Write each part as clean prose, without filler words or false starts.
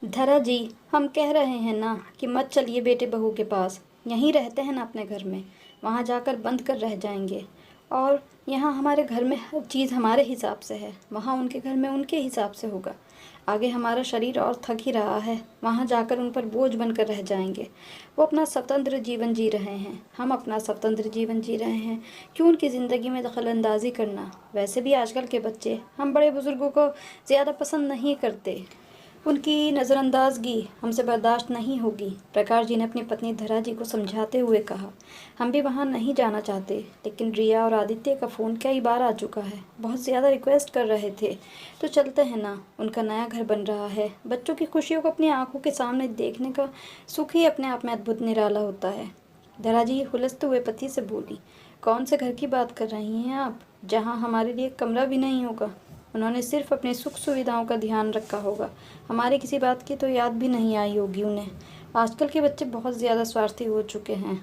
धरा जी, हम कह रहे हैं ना कि मत चलिए बेटे बहू के पास। यहीं रहते हैं ना अपने घर में, वहाँ जाकर बंद कर रह जाएंगे। और यहाँ हमारे घर में हर चीज़ हमारे हिसाब से है, वहाँ उनके घर में उनके हिसाब से होगा। आगे हमारा शरीर और थक ही रहा है, वहाँ जाकर उन पर बोझ बनकर रह जाएंगे। वो अपना स्वतंत्र जीवन जी रहे हैं, हम अपना स्वतंत्र जीवन जी रहे हैं। क्यों उनकी ज़िंदगी में दखल अंदाजी करना। वैसे भी आजकल के बच्चे हम बड़े बुज़ुर्गों को ज़्यादा पसंद नहीं करते, उनकी नज़रअंदाजगी हमसे बर्दाश्त नहीं होगी। प्रकाश जी ने अपनी पत्नी धरा जी को समझाते हुए कहा। हम भी वहाँ नहीं जाना चाहते, लेकिन रिया और आदित्य का फ़ोन कई बार आ चुका है, बहुत ज़्यादा रिक्वेस्ट कर रहे थे। तो चलते हैं ना, उनका नया घर बन रहा है। बच्चों की खुशियों को अपनी आंखों के सामने देखने का सुख ही अपने आप में अद्भुत निराला होता है। धरा जी हुलसते हुए पति से बोली, कौन से घर की बात कर रही हैं आप, जहाँ हमारे लिए कमरा भी नहीं होगा। उन्होंने सिर्फ अपनी सुख सुविधाओं का ध्यान रखा होगा, हमारी किसी बात की तो याद भी नहीं आई होगी उन्हें। आजकल के बच्चे बहुत ज़्यादा स्वार्थी हो चुके हैं,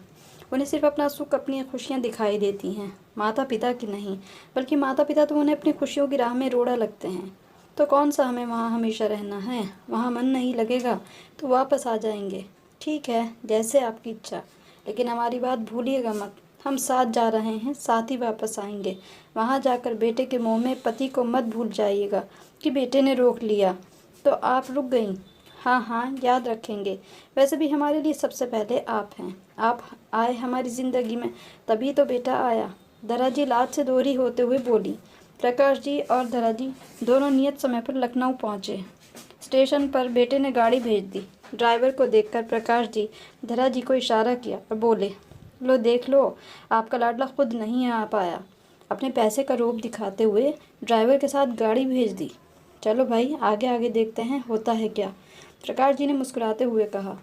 उन्हें सिर्फ अपना सुख, अपनी खुशियाँ दिखाई देती हैं, माता पिता की नहीं। बल्कि माता पिता तो उन्हें अपनी खुशियों की राह में रोड़ा लगते हैं। तो कौन सा हमें वहाँ हमेशा रहना है, वहाँ मन नहीं लगेगा तो वापस आ जाएंगे। ठीक है, जैसे आपकी इच्छा, लेकिन हमारी बात भूलिएगा मत। हम साथ जा रहे हैं, साथ ही वापस आएंगे। वहाँ जाकर बेटे के मुंह में पति को मत भूल जाइएगा कि बेटे ने रोक लिया तो आप रुक गईं। हाँ हाँ, याद रखेंगे। वैसे भी हमारे लिए सबसे पहले आप हैं। आप आए हमारी ज़िंदगी में तभी तो बेटा आया। धरा जी लाज से दोहरी होते हुए बोली। प्रकाश जी और धरा जी दोनों नियत समय पर लखनऊ पहुँचे। स्टेशन पर बेटे ने गाड़ी भेज दी। ड्राइवर को देखकर प्रकाश जी धरा जी को इशारा किया और बोले, लो देख लो, आपका लाडला खुद नहीं आ पाया। अपने पैसे का रोब दिखाते हुए ड्राइवर के साथ गाड़ी भेज दी। चलो भाई, आगे आगे देखते हैं होता है क्या, प्रकाश जी ने मुस्कुराते हुए कहा।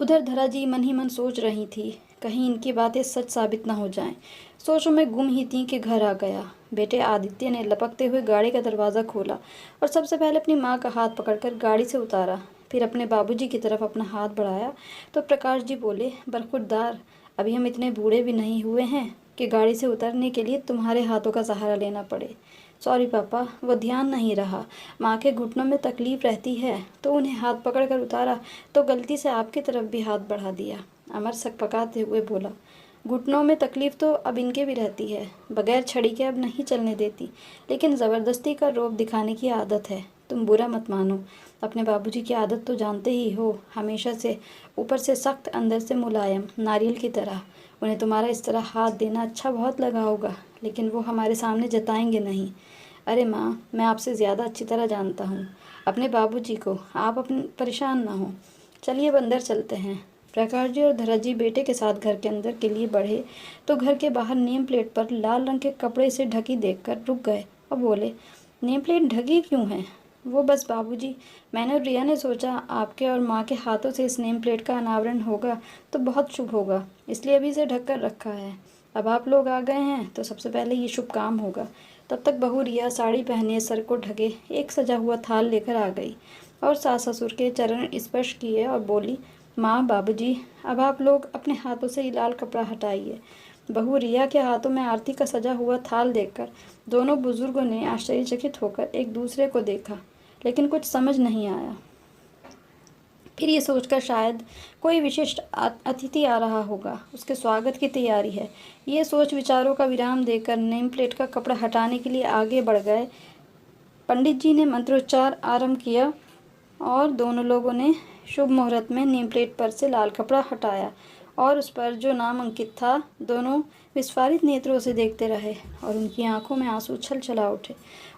उधर धरा जी मन ही मन सोच रही थी, कहीं इनकी बातें सच साबित न हो जाएं। सोचों में गुम ही थी कि घर आ गया। बेटे आदित्य ने लपकते हुए गाड़ी का दरवाज़ा खोला और सबसे पहले अपनी माँ का हाथ पकड़कर गाड़ी से उतारा। फिर अपने बाबूजी की तरफ अपना हाथ बढ़ाया तो प्रकाश जी बोले, बरखुरदार, अभी हम इतने बूढ़े भी नहीं हुए हैं कि गाड़ी से उतरने के लिए तुम्हारे हाथों का सहारा लेना पड़े। सॉरी पापा, वो ध्यान नहीं रहा। माँ के घुटनों में तकलीफ़ रहती है तो उन्हें हाथ पकड़कर उतारा तो गलती से आपकी तरफ भी हाथ बढ़ा दिया। अमर सकपकाते हुए बोला, घुटनों में तकलीफ़ तो अब इनके भी रहती है, बगैर छड़ी के अब नहीं चलने देती, लेकिन ज़बरदस्ती का रोब दिखाने की आदत है। तुम बुरा मत मानो, अपने बाबूजी की आदत तो जानते ही हो, हमेशा से ऊपर से सख्त अंदर से मुलायम, नारियल की तरह। उन्हें तुम्हारा इस तरह हाथ देना अच्छा बहुत लगा होगा, लेकिन वो हमारे सामने जताएंगे नहीं। अरे माँ, मैं आपसे ज़्यादा अच्छी तरह जानता हूँ अपने बाबूजी को, आप अपने परेशान ना हो। चलिए अब अंदर चलते हैं। प्रकाश जी और धरा जी बेटे के साथ घर के अंदर के लिए बढ़े तो घर के बाहर नेम प्लेट पर लाल रंग के कपड़े से ढकी देखकर रुक गए और बोले, नेम प्लेट ढकी क्यों है। वो बस बाबूजी, मैंने और रिया ने सोचा आपके और माँ के हाथों से इस नेम प्लेट का अनावरण होगा तो बहुत शुभ होगा, इसलिए अभी इसे ढक कर रखा है। अब आप लोग आ गए हैं तो सबसे पहले ये शुभ काम होगा। तब तक बहू रिया साड़ी पहने, सर को ढके एक सजा हुआ थाल लेकर आ गई और सास ससुर के चरण स्पर्श किए और बोली, माँ, बाबूजी, अब आप लोग अपने हाथों से ये लाल कपड़ा हटाइए। बहू रिया के हाथों में आरती का सजा हुआ थाल देखकर दोनों बुजुर्गों ने आश्चर्यचकित होकर एक दूसरे को देखा, लेकिन कुछ समझ नहीं आया। फिर ये सोचकर शायद कोई विशिष्ट अतिथि आ रहा होगा, उसके स्वागत की तैयारी है। ये सोच विचारों का विराम देकर नेम प्लेट का कपड़ा हटाने के लिए आगे बढ़ गए। पंडित जी ने मंत्रोच्चार आरंभ किया और दोनों लोगों ने शुभ मुहूर्त में नेम प्लेट पर से लाल कपड़ा हटाया और उस पर जो नाम अंकित था, दोनों विस्फारित नेत्रों से देखते रहे और उनकी आंखों में आंसू छल छला उठे।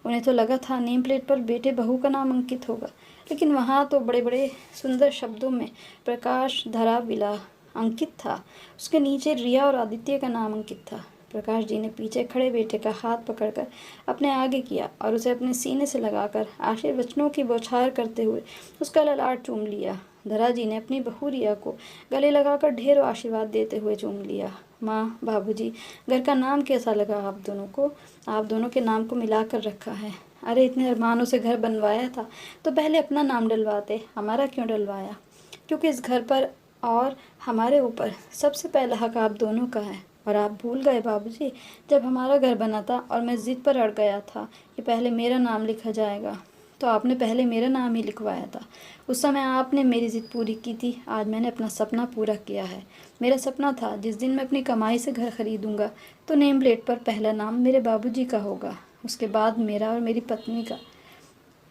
उन्हें तो लगा था नेम प्लेट पर बेटे बहू का नाम अंकित होगा, लेकिन वहाँ तो बड़े बड़े सुंदर शब्दों में प्रकाश धरा विला अंकित था। उसके नीचे रिया और आदित्य का नाम अंकित था। प्रकाश जी ने पीछे खड़े बेटे का हाथ पकड़कर अपने आगे किया और उसे अपने सीने से लगाकर आशीर्वचनों की बौछार करते हुए उसका ललाट चूम लिया। धरा जी ने अपनी बहू रिया को गले लगाकर ढेरों आशीर्वाद देते हुए चूम लिया। माँ, बाबूजी, घर का नाम कैसा लगा आप दोनों को? आप दोनों के नाम को मिलाकर रखा है। अरे इतने अरमानों से घर बनवाया था तो पहले अपना नाम डलवाते, हमारा क्यों डलवाया? क्योंकि इस घर पर और हमारे ऊपर सबसे पहला हक आप दोनों का है। और आप भूल गए बाबूजी, जब हमारा घर बना था और मैं ज़िद पर अड़ गया था कि पहले मेरा नाम लिखा जाएगा, तो आपने पहले मेरा नाम ही लिखवाया था। उस समय आपने मेरी ज़िद पूरी की थी। आज मैंने अपना सपना पूरा किया है। मेरा सपना था जिस दिन मैं अपनी कमाई से घर खरीदूंगा तो नेम प्लेट पर पहला नाम मेरे बाबूजी का होगा, उसके बाद मेरा और मेरी पत्नी का।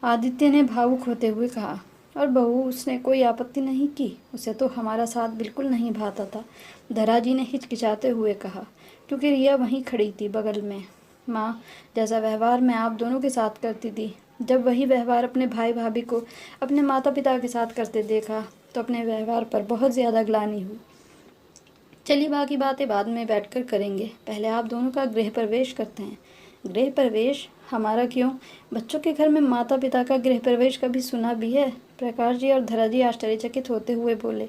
आदित्य ने भावुक होते हुए कहा। और बहू, उसने कोई आपत्ति नहीं की? उसे तो हमारा साथ बिल्कुल नहीं भाता था, धराजी ने हिचकिचाते हुए कहा, क्योंकि रिया वहीं खड़ी थी बगल में। माँ, जैसा व्यवहार मैं आप दोनों के साथ करती थी, जब वही व्यवहार अपने भाई भाभी को अपने माता पिता के साथ करते देखा तो अपने व्यवहार पर बहुत ज़्यादा ग्लानि हुई। चलिए बाकी बातें बाद में बैठकर करेंगे, पहले आप दोनों का गृह प्रवेश करते हैं। गृह प्रवेश? हमारा क्यों? बच्चों के घर में माता पिता का गृह प्रवेश कभी सुना भी है? प्रकाश जी और धराजी आश्चर्यचकित होते हुए बोले।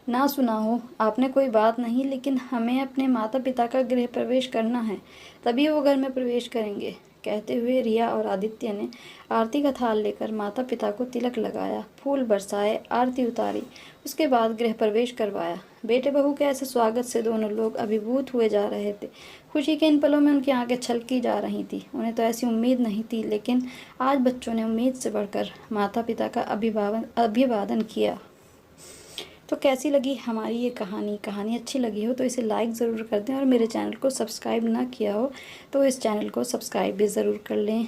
ना सुना हो आपने कोई बात नहीं, लेकिन हमें अपने माता पिता का गृह प्रवेश करना है, तभी वो घर में प्रवेश करेंगे। कहते हुए रिया और आदित्य ने आरती का थाल लेकर माता पिता को तिलक लगाया, फूल बरसाए, आरती उतारी, उसके बाद गृह प्रवेश करवाया। बेटे बहू के ऐसे स्वागत से दोनों लोग अभिभूत हुए जा रहे थे। खुशी के इन पलों में उनकी आंखें छलकी जा रही थी। उन्हें तो ऐसी उम्मीद नहीं थी, लेकिन आज बच्चों ने उम्मीद से बढ़कर माता पिता का अभिवादन किया। तो कैसी लगी हमारी ये कहानी अच्छी लगी हो तो इसे लाइक ज़रूर कर दें, और मेरे चैनल को सब्सक्राइब ना किया हो तो इस चैनल को सब्सक्राइब भी ज़रूर कर लें।